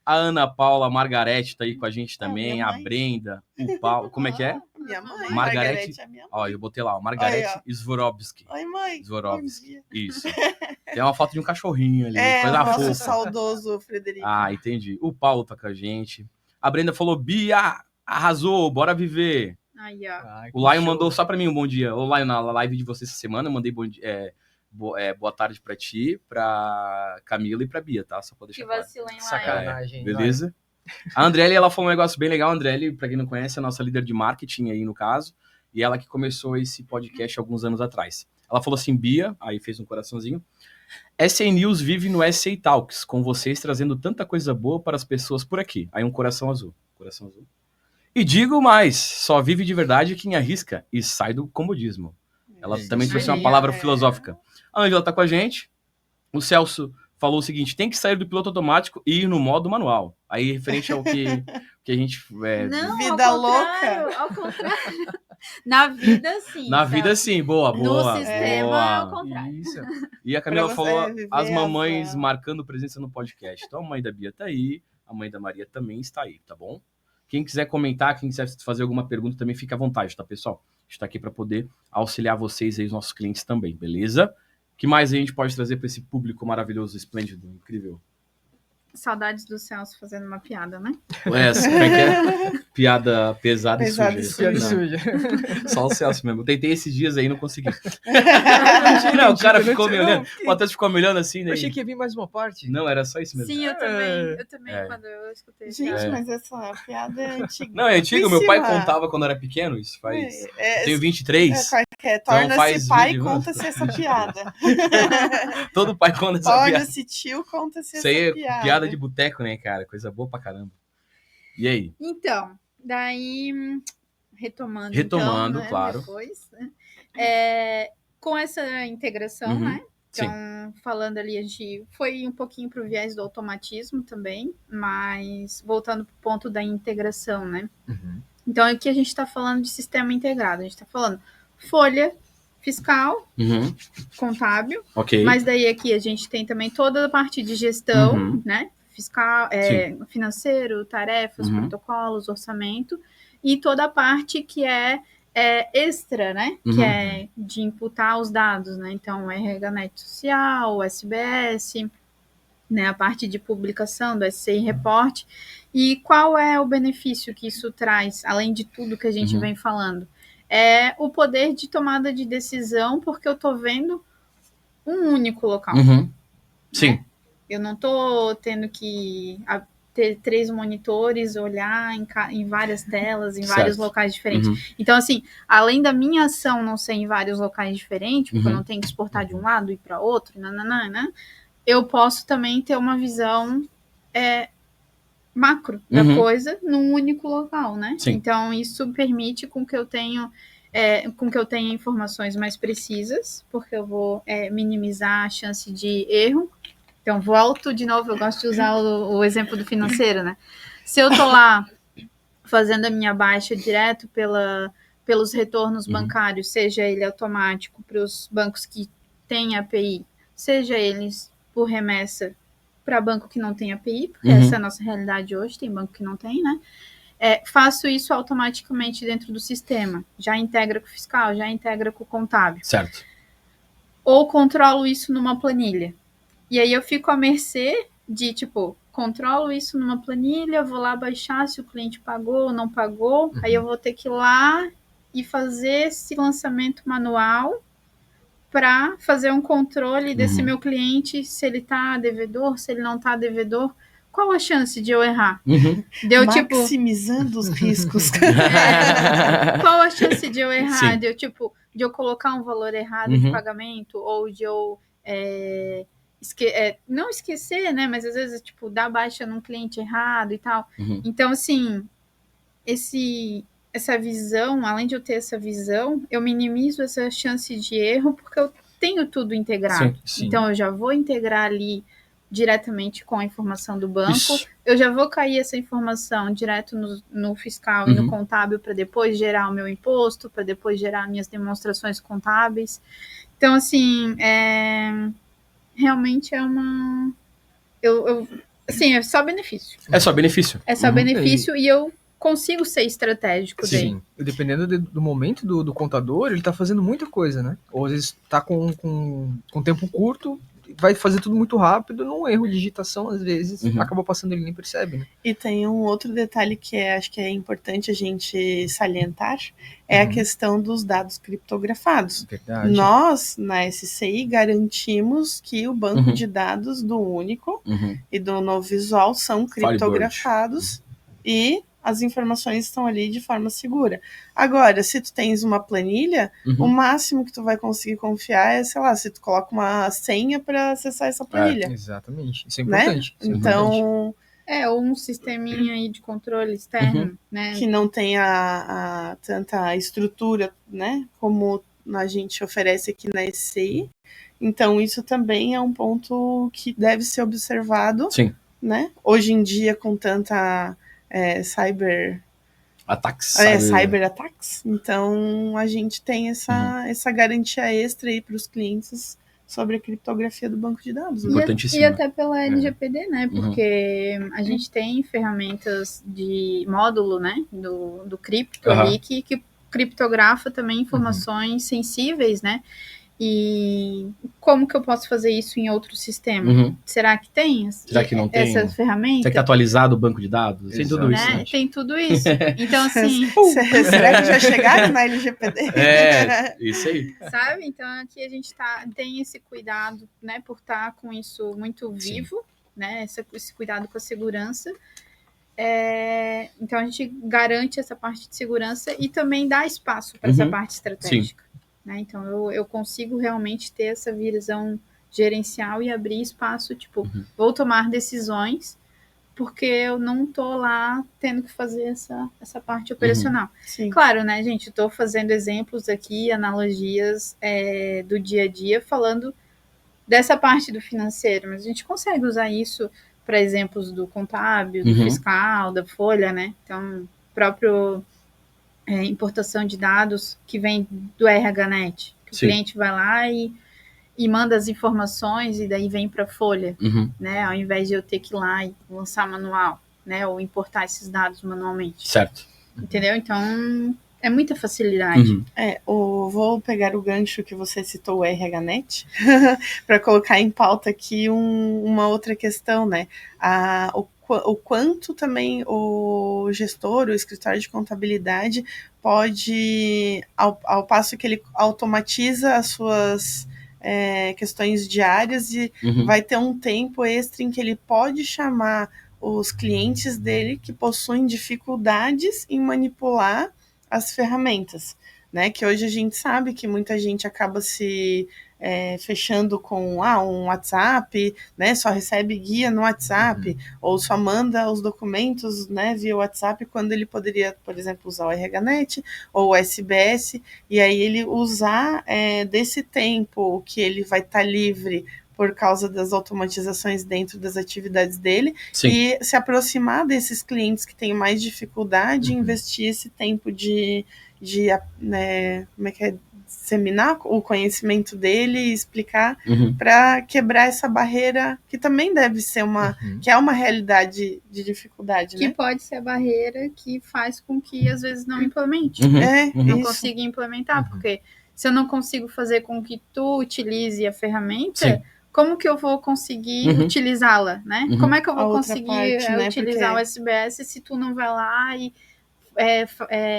Speaker 1: A Ana Paula, a Margarete tá aí com a gente também, a Brenda, o Paulo. Como é que é?
Speaker 2: Minha mãe.
Speaker 1: Margarete.
Speaker 2: É minha mãe.
Speaker 1: Ó, eu botei lá, ó, Margarete Swarovski.
Speaker 2: Oi, mãe.
Speaker 1: Swarovski. Isso. Tem uma foto de um cachorrinho ali.
Speaker 2: Coisa fofa. Nosso saudoso Frederico.
Speaker 1: Entendi. O Paulo tá com a gente. A Brenda falou: Bia, arrasou, bora viver. O Lion mandou só pra mim um bom dia. Ô, Lion, na live de vocês essa semana, eu mandei bom dia. Boa tarde pra ti, pra Camila e pra Bia, tá? Só pra deixar claro.
Speaker 3: Sacanagem.
Speaker 1: Beleza? A Andrelli, ela falou um negócio bem legal. A Andrelli, pra quem não conhece, é a nossa líder de marketing aí, no caso. E ela que começou esse podcast alguns anos atrás. Ela falou assim: Bia, aí fez um coraçãozinho. SA News vive no SA Talks, com vocês trazendo tanta coisa boa para as pessoas por aqui. Aí um coração azul. E digo mais, só vive de verdade quem arrisca e sai do comodismo. Ela também trouxe uma palavra filosófica. A Ângela tá com a gente. O Celso falou o seguinte: tem que sair do piloto automático e ir no modo manual. Aí, referente ao que a gente...
Speaker 4: Não,
Speaker 2: vida louca.
Speaker 4: Ao contrário. Na vida, sim.
Speaker 1: Na vida, sim. Boa.
Speaker 4: No sistema, é o contrário.
Speaker 1: Isso. E a Camila falou: as mamães marcando presença no podcast. Então, a mãe da Bia tá aí. A mãe da Maria também está aí, tá bom? Quem quiser comentar, quem quiser fazer alguma pergunta, também fica à vontade, tá, pessoal? A gente tá aqui para poder auxiliar vocês aí, os nossos clientes também, beleza? O que mais a gente pode trazer para esse público maravilhoso, esplêndido, incrível?
Speaker 4: Saudades do Celso fazendo uma piada, né?
Speaker 1: Como é que é? Piada pesada e suja. Só o Celso mesmo. Eu tentei esses dias aí e não consegui. Não, o cara ficou me olhando. O Matheus ficou me olhando assim.
Speaker 3: Eu achei que ia vir mais uma parte.
Speaker 1: Não, era só isso mesmo.
Speaker 4: Sim, eu também quando eu escutei.
Speaker 2: Gente, mas essa piada é antiga.
Speaker 1: Não, é antiga. Meu pai contava quando era pequeno. Isso faz... Tenho 23.
Speaker 2: Torna-se pai e conta-se essa piada.
Speaker 1: Todo pai conta essa piada.
Speaker 2: Torna-se tio, conta-se essa piada.
Speaker 1: Isso aí é piada de boteco, né, cara? Coisa boa pra caramba. E aí?
Speaker 4: Então, daí, retomando,
Speaker 1: então, né, claro.
Speaker 4: Depois, com essa integração, né? Então, sim, falando ali, a gente foi um pouquinho pro viés do automatismo também, mas voltando pro ponto da integração, né? Então, aqui a gente está falando de sistema integrado. A gente está falando folha fiscal, contábil, mas daí aqui a gente tem também toda a parte de gestão, né? Fiscal, financeiro, tarefas, protocolos, orçamento, e toda a parte que é extra, né? Que é de imputar os dados, né? Então, RH social, SBS, né? A parte de publicação do SCI Report. E qual é o benefício que isso traz, além de tudo que a gente vem falando? É o poder de tomada de decisão, porque eu tô vendo um único local.
Speaker 1: Sim.
Speaker 4: Né? Eu não tô tendo que ter 3 monitores, olhar em várias telas, em vários locais diferentes. Então, assim, além da minha ação não ser em vários locais diferentes, porque eu não tenho que exportar de um lado e para outro, eu posso também ter uma visão macro da coisa num único local, né?
Speaker 1: Sim.
Speaker 4: Então, isso permite com que eu tenha informações mais precisas, porque eu vou minimizar a chance de erro. Então, volto de novo, eu gosto de usar o exemplo do financeiro, né? Se eu tô lá fazendo a minha baixa direto pelos retornos bancários, seja ele automático para os bancos que têm API, seja eles por remessa para banco que não tem API, porque essa é a nossa realidade hoje, tem banco que não tem, né? Faço isso automaticamente dentro do sistema. Já integra com o fiscal, já integra com o contábil.
Speaker 1: Certo.
Speaker 4: Ou controlo isso numa planilha. E aí eu fico à mercê de, tipo, controlo isso numa planilha, vou lá baixar se o cliente pagou ou não pagou, aí eu vou ter que ir lá e fazer esse lançamento manual para fazer um controle desse meu cliente, se ele tá devedor, se ele não tá devedor. Qual a chance de eu errar?
Speaker 2: Deu maximizando os riscos.
Speaker 4: Qual a chance de eu errar? Deu de eu colocar um valor errado de pagamento, ou de eu não esquecer, né? Mas às vezes, dar baixa num cliente errado e tal. Então, assim, essa visão, além de eu ter essa visão, eu minimizo essa chance de erro, porque eu tenho tudo integrado. Sim. Então, eu já vou integrar ali diretamente com a informação do banco, eu já vou cair essa informação direto no fiscal e no contábil, para depois gerar o meu imposto, para depois gerar minhas demonstrações contábeis. Então, assim, realmente é uma... assim, é só benefício.
Speaker 1: É só benefício.
Speaker 4: É só benefício, e eu consigo ser estratégico daí.
Speaker 3: Sim, e dependendo do momento do contador, ele tá fazendo muita coisa, né? Ou às vezes tá com tempo curto, vai fazer tudo muito rápido, num erro de digitação, às vezes, acaba passando, ele nem percebe, né?
Speaker 2: E tem um outro detalhe que acho que é importante a gente salientar, é a questão dos dados criptografados.
Speaker 3: Verdade.
Speaker 2: Nós, na SCI, garantimos que o banco de dados do Único e do Novo Visual são criptografados e as informações estão ali de forma segura. Agora, se tu tens uma planilha, o máximo que tu vai conseguir confiar é, sei lá, se tu coloca uma senha para acessar essa planilha.
Speaker 3: Exatamente. Isso é importante.
Speaker 2: Né? Então...
Speaker 4: ou um sisteminha aí de controle externo, né?
Speaker 2: Que não tenha tanta estrutura, né? Como a gente oferece aqui na SCI. Então, isso também é um ponto que deve ser observado.
Speaker 1: Sim.
Speaker 2: Né? Hoje em dia, com tanta... cyber attacks. Então, a gente tem essa garantia extra aí para os clientes sobre a criptografia do banco de dados.
Speaker 4: E até pela LGPD, né? Porque a gente tem ferramentas de módulo, né? Do cripto ali, que criptografa também informações sensíveis, né? E como que eu posso fazer isso em outro sistema? Será que tem?
Speaker 1: Será que não tem?
Speaker 4: Essa ferramenta?
Speaker 1: Será que tá atualizado o banco de dados? Tem tudo isso.
Speaker 4: Né? Tem tudo isso. Então, assim...
Speaker 2: Será que já chegaram na LGPD?
Speaker 1: Isso aí.
Speaker 4: Sabe? Então, aqui a gente tem esse cuidado, né? Por estar com isso muito vivo, né? Esse cuidado com a segurança. Então, a gente garante essa parte de segurança e também dá espaço para essa parte estratégica. Né? Então, eu consigo realmente ter essa visão gerencial e abrir espaço, vou tomar decisões, porque eu não tô lá tendo que fazer essa parte operacional. Claro, né, gente, estou fazendo exemplos aqui, analogias do dia a dia, falando dessa parte do financeiro, mas a gente consegue usar isso para exemplos do contábil, do fiscal, da folha, né? Então, próprio... importação de dados que vem do RHNet. O cliente vai lá e manda as informações e daí vem para a folha, né? Ao invés de eu ter que ir lá e lançar manual, né? Ou importar esses dados manualmente.
Speaker 1: Certo.
Speaker 4: Entendeu? Então, é muita facilidade.
Speaker 2: Vou pegar o gancho que você citou, o RHNet, para colocar em pauta aqui uma outra questão, né? O quanto também o gestor, o escritório de contabilidade pode, ao passo que ele automatiza as suas questões diárias e vai ter um tempo extra em que ele pode chamar os clientes dele que possuem dificuldades em manipular as ferramentas, né? Que hoje a gente sabe que muita gente acaba se fechando com um WhatsApp, né? Só recebe guia no WhatsApp, ou só manda os documentos, né, via WhatsApp, quando ele poderia, por exemplo, usar o RHNet ou o SBS, e aí ele usar desse tempo que ele vai estar livre por causa das automatizações dentro das atividades dele, e se aproximar desses clientes que têm mais dificuldade, investir esse tempo de como é que é? Disseminar o conhecimento dele e explicar para quebrar essa barreira que também deve ser que é uma realidade de dificuldade,
Speaker 4: que
Speaker 2: né?
Speaker 4: Pode ser a barreira que faz com que às vezes não implemente, não consiga implementar, porque se eu não consigo fazer com que tu utilize a ferramenta, como que eu vou conseguir utilizá-la, né? Como é que eu vou conseguir utilizar o SBS se tu não vai lá e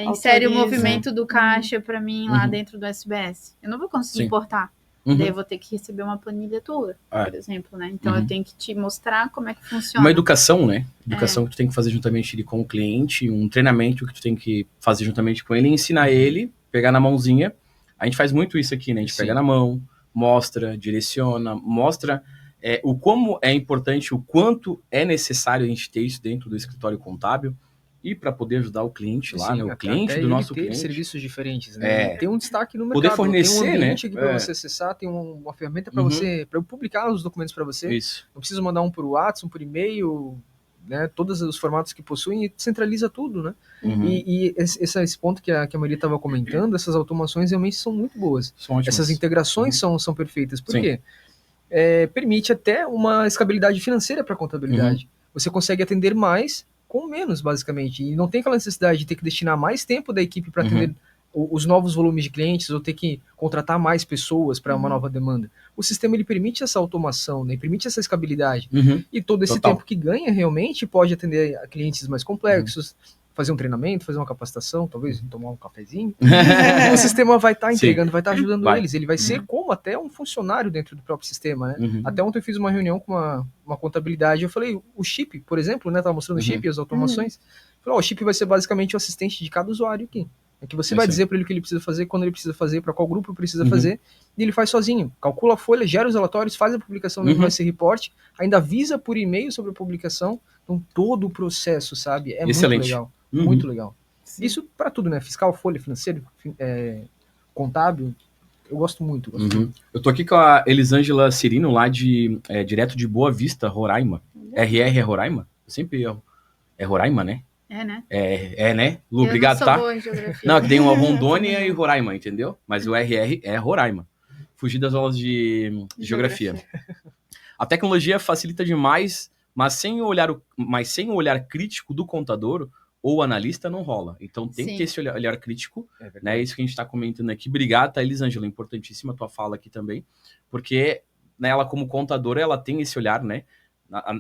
Speaker 4: insere o movimento do caixa para mim lá dentro do SBS? Eu não vou conseguir importar. Daí eu vou ter que receber uma planilha tua, por exemplo, né? Então eu tenho que te mostrar como é que funciona.
Speaker 1: Uma educação, né? Educação que tu tem que fazer juntamente com o cliente, um treinamento que tu tem que fazer juntamente com ele, ensinar ele, pegar na mãozinha. A gente faz muito isso aqui, né? A gente pega na mão, mostra, direciona, mostra o como é importante, o quanto é necessário a gente ter isso dentro do escritório contábil. E para poder ajudar o cliente lá, né? O cliente do nosso cliente.
Speaker 3: Serviços diferentes, né? Tem um destaque no mercado.
Speaker 1: Poder fornecer,
Speaker 3: tem um
Speaker 1: né?
Speaker 3: ambiente aqui para você acessar, tem uma ferramenta para você, para eu publicar os documentos para você.
Speaker 1: Isso.
Speaker 3: Não preciso mandar um por WhatsApp, um por e-mail, né? Todos os formatos que possuem e centraliza tudo, né? E esse ponto que a Maria estava comentando, essas automações realmente são muito boas.
Speaker 1: São ótimas.
Speaker 3: Essas integrações são perfeitas. Por quê? Permite até uma escalabilidade financeira para a contabilidade. Você consegue atender mais com menos, basicamente. E não tem aquela necessidade de ter que destinar mais tempo da equipe para atender os novos volumes de clientes ou ter que contratar mais pessoas para uma nova demanda. O sistema ele permite essa automação, né? Permite essa escalabilidade. E todo esse tempo que ganha realmente pode atender a clientes mais complexos, fazer um treinamento, fazer uma capacitação, talvez tomar um cafezinho. O sistema vai estar entregando, vai estar ajudando eles. Ele vai ser como até um funcionário dentro do próprio sistema, né? Até ontem eu fiz uma reunião com uma contabilidade. Eu falei, o chip, por exemplo, né? Tava mostrando o chip e as automações. Falei, o chip vai ser basicamente o assistente de cada usuário aqui. É que você vai dizer para ele o que ele precisa fazer, quando ele precisa fazer, para qual grupo precisa fazer, e ele faz sozinho. Calcula a folha, gera os relatórios, faz a publicação no Invoice Report, ainda avisa por e-mail sobre a publicação. Então, todo o processo, sabe? É muito legal. Muito legal. Sim. Isso para tudo, né? Fiscal, folha, financeiro, contábil. Eu gosto muito.
Speaker 1: Eu tô aqui com a Elisângela Cirino, lá direto de Boa Vista, Roraima. RR é Roraima? Eu sempre erro. É Roraima, né?
Speaker 4: É, né?
Speaker 1: Né? Lu, obrigado, tá?
Speaker 4: Boa em geografia.
Speaker 1: Não, tem uma Rondônia e Roraima, entendeu? Mas o RR é Roraima. Fugir das aulas de geografia. A tecnologia facilita demais, mas sem o olhar crítico do contador ou analista não rola. Então tem que ter esse olhar crítico, né? Isso que a gente está comentando aqui. Obrigado, tá, Elisângela? Importantíssima a tua fala aqui também, porque né, ela como contadora, ela tem esse olhar, né?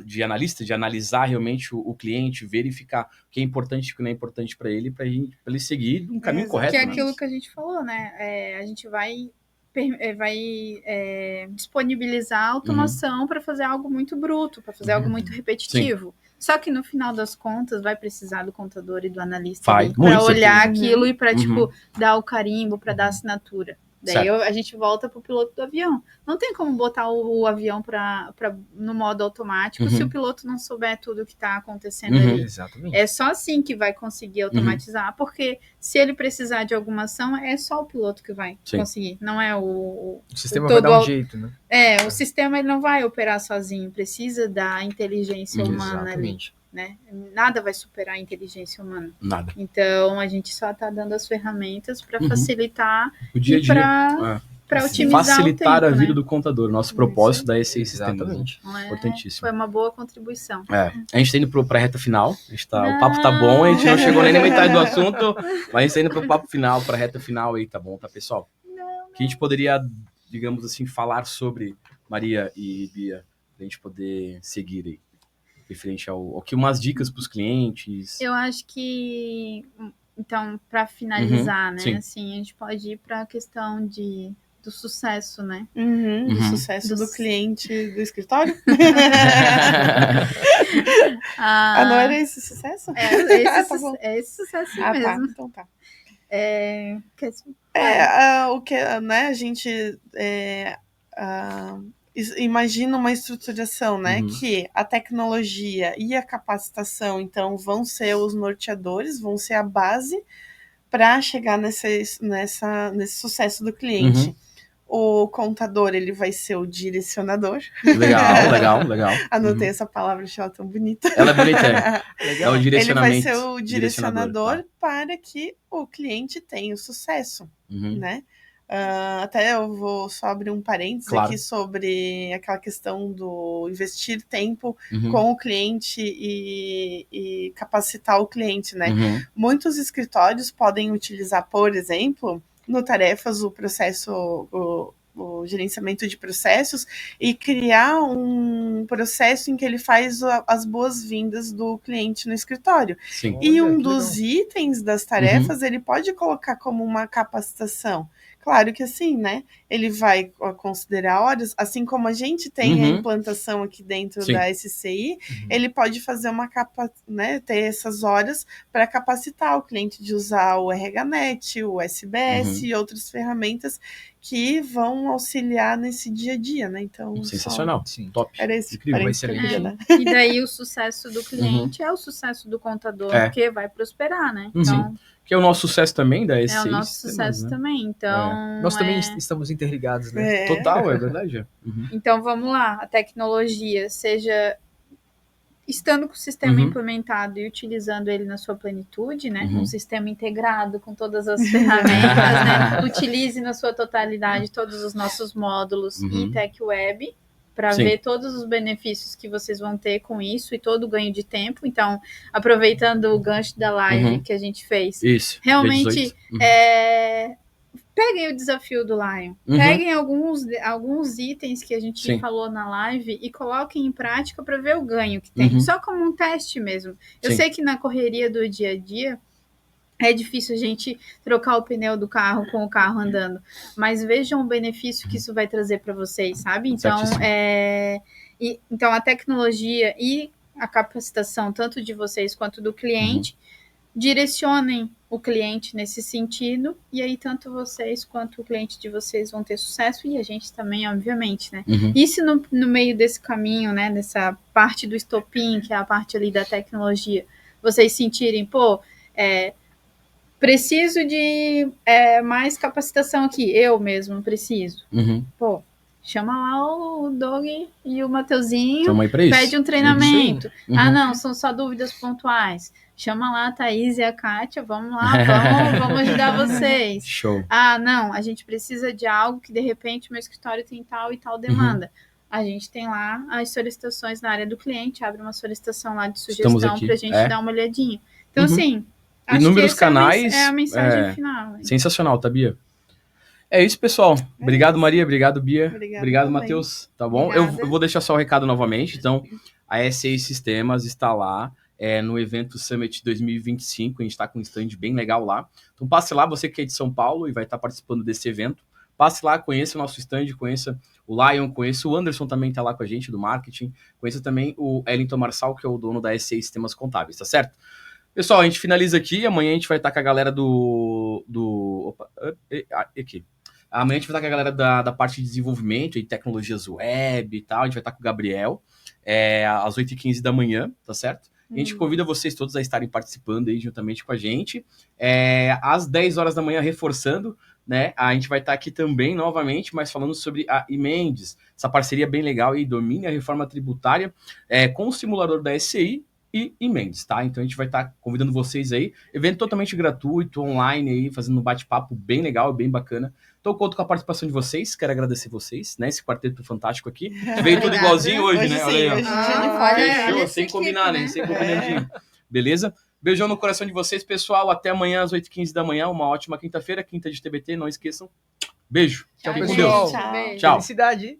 Speaker 1: De analista, de analisar realmente o cliente, verificar o que é importante e o que não é importante para ele seguir um caminho correto.
Speaker 4: Que é aquilo que a gente falou, né? A gente vai disponibilizar a automação para fazer algo muito bruto, para fazer algo muito repetitivo. Sim. Só que no final das contas vai precisar do contador e do analista para olhar aquilo e para dar o carimbo, para dar a assinatura. Daí a gente volta pro piloto do avião. Não tem como botar o avião no modo automático se o piloto não souber tudo o que está acontecendo ali.
Speaker 3: Exatamente.
Speaker 4: É só assim que vai conseguir automatizar, porque se ele precisar de alguma ação, é só o piloto que vai conseguir. Não é o
Speaker 3: sistema vai dar um jeito, né?
Speaker 4: O sistema ele não vai operar sozinho, precisa da inteligência humana ali. Né? Nada vai superar a inteligência humana.
Speaker 1: Nada.
Speaker 4: Então, a gente só está dando as ferramentas para facilitar
Speaker 1: o dia a dia.
Speaker 4: Para otimizar
Speaker 1: facilitar
Speaker 4: o tempo,
Speaker 1: a vida
Speaker 4: né?
Speaker 1: do contador. Nosso propósito da SCI Sistemas. Importantíssimo.
Speaker 4: Foi uma boa contribuição.
Speaker 1: A gente está indo para a reta final. O papo tá bom, a gente não chegou nem na metade do assunto, mas a gente está indo para o papo final, para a reta final aí, tá bom, tá, pessoal? Que a gente poderia, digamos assim, falar sobre Maria e Bia, para a gente poder seguir aí. Referente ao que umas dicas para os clientes.
Speaker 4: Eu acho que, então, para finalizar, né, assim, a gente pode ir para a questão do sucesso, né?
Speaker 2: Do sucesso do cliente do escritório? Não era esse sucesso?
Speaker 4: É esse sucesso mesmo.
Speaker 2: Tá, então tá.
Speaker 4: O
Speaker 2: que, né, a gente imagina uma estruturação, né, que a tecnologia e a capacitação, então, vão ser os norteadores, vão ser a base para chegar nesse sucesso do cliente. O contador, ele vai ser o direcionador.
Speaker 1: Legal.
Speaker 2: Anotei essa palavra, achei ela tão bonita.
Speaker 1: Ela é bonita, é o direcionamento.
Speaker 2: Ele vai ser o direcionador para que o cliente tenha o sucesso, né? Até eu vou só abrir um parênteses aqui sobre aquela questão do investir tempo com o cliente e capacitar o cliente, né? Muitos escritórios podem utilizar, por exemplo, no Tarefas, o processo o gerenciamento de processos e criar um processo em que ele faz as boas-vindas do cliente no escritório.
Speaker 1: Sim.
Speaker 2: E um dos itens das tarefas, ele pode colocar como uma capacitação. Claro que assim, né? Ele vai considerar horas, assim como a gente tem a implantação aqui dentro da SCI, ele pode fazer né, ter essas horas para capacitar o cliente de usar o RHNet, o SBS e outras ferramentas que vão auxiliar nesse dia a dia, né? Então,
Speaker 1: sensacional,
Speaker 3: sim,
Speaker 1: top.
Speaker 2: Era esse parênteses que eu queria, né?
Speaker 4: E daí o sucesso do cliente é o sucesso do contador, porque vai prosperar, né? Então,
Speaker 1: que é o nosso sucesso também da SCI.
Speaker 4: É o nosso sucesso também, então...
Speaker 3: Nós também estamos interligados, né?
Speaker 1: Total, é verdade.
Speaker 4: Então, vamos lá, a tecnologia, seja estando com o sistema implementado e utilizando ele na sua plenitude, né? Um sistema integrado com todas as ferramentas, né? Utilize na sua totalidade todos os nossos módulos e TechWeb, para ver todos os benefícios que vocês vão ter com isso e todo o ganho de tempo. Então, aproveitando o gancho da live que a gente fez, realmente peguem o desafio do Lion, peguem alguns itens que a gente falou na live e coloquem em prática para ver o ganho que tem, só como um teste mesmo. Eu sei que na correria do dia a dia é difícil a gente trocar o pneu do carro com o carro andando, mas vejam o benefício que isso vai trazer para vocês, sabe? Então, então, a tecnologia e a capacitação, tanto de vocês quanto do cliente, direcionem o cliente nesse sentido, e aí tanto vocês quanto o cliente de vocês vão ter sucesso, e a gente também, obviamente, né? E se no meio desse caminho, né, dessa parte do estopim, que é a parte ali da tecnologia, vocês sentirem, preciso de mais capacitação aqui, eu mesmo preciso. Chama lá o Doug e o Mateuzinho, pede um treinamento. Não, são só dúvidas pontuais. Chama lá a Thaís e a Kátia, vamos lá, vamos ajudar vocês.
Speaker 1: Show.
Speaker 4: Não, a gente precisa de algo que de repente meu escritório tem tal e tal demanda. A gente tem lá as solicitações na área do cliente, abre uma solicitação lá de sugestão pra gente dar uma olhadinha. Então, assim,
Speaker 1: inúmeros canais.
Speaker 4: É a mensagem final. Hein?
Speaker 1: Sensacional, tá, Bia? É isso, pessoal. Obrigado, Maria. Obrigado, Bia. Obrigado, Matheus. Tá bom? Eu vou deixar só o recado novamente. Então, a SCI Sistemas está lá no evento Summit 2025. A gente está com um stand bem legal lá. Então, passe lá, você que é de São Paulo e vai estar participando desse evento. Passe lá, conheça o nosso stand, conheça o Lion, conheça o Anderson também está lá com a gente, do marketing. Conheça também o Ellington Marçal, que é o dono da SCI Sistemas Contábeis, tá certo? Pessoal, a gente finaliza aqui. Amanhã a gente vai estar com a galera aqui. Amanhã a gente vai estar com a galera da parte de desenvolvimento e tecnologias web e tal. A gente vai estar com o Gabriel às 8h15 da manhã, tá certo? A gente convida vocês todos a estarem participando aí juntamente com a gente. Às 10 horas da manhã, reforçando, né? A gente vai estar aqui também novamente, mas falando sobre a Emendes, essa parceria bem legal aí, domine a reforma tributária com o simulador da SCI e Emendes, tá? Então a gente vai estar convidando vocês aí, evento totalmente gratuito, online aí, fazendo um bate-papo bem legal, bem bacana. Então eu conto com a participação de vocês, quero agradecer vocês, né? Esse quarteto fantástico aqui. Veio tudo igualzinho hoje, né? Olha aí, ó. Sem combinar, né? Sem combinadinho. Beleza? Beijão no coração de vocês, pessoal. Até amanhã às 8h15 da manhã. Uma ótima quinta-feira, quinta de TBT. Não esqueçam. Beijo.
Speaker 3: Tchau, pessoal.
Speaker 1: Tchau.
Speaker 3: Felicidade.